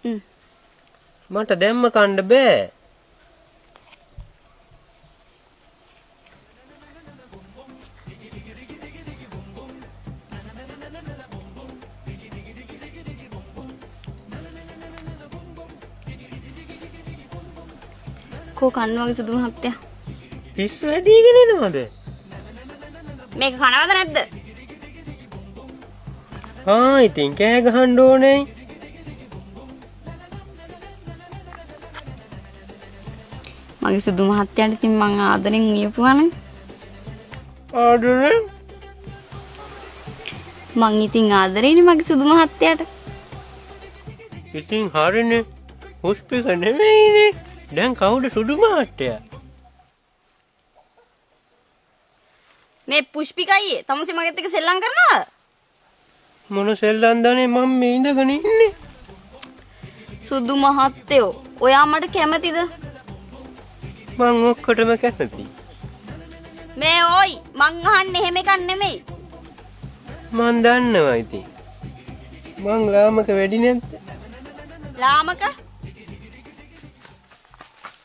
මට දැම්ම කන්න බෑ. කෝ කන්න වගේ සුදු මහත්තයා. පිස්සු ඇදීගෙන එනවද? මේක කනවද නැද්ද? ඉතින් කෑ ගහන්න ඕනේ. මගේ සුදු මහත්තයාට ඉතින් මං ආදරෙන් නියපුවානේ. ආදරෙන්? මං ඉතින් ආදරේනේ මගේ සුදු මහත්තයාට. ඉතින් හරිනේ. පුෂ්පික නෙමෙයිනේ. දැන් කවුද සුදු මහත්තයා? මේ පුෂ්පිකයි තමුසේ මගෙත් එක්ක සෙල්ලම් කරනවා. මොන සෙල්ලම් දනේ මම මේ ඉඳගෙන ඉන්නේ. සුදු මහත්තයෝ ඔයා මට කැමතිද? මං ඔක්කොටම කැමතියි. මේ ඕයි මං අහන්නේ එහෙම එකක් නෙමෙයි. මං දන්නවා ඉතින්. මං ලාමක වැඩි නැද්ද? ලාමක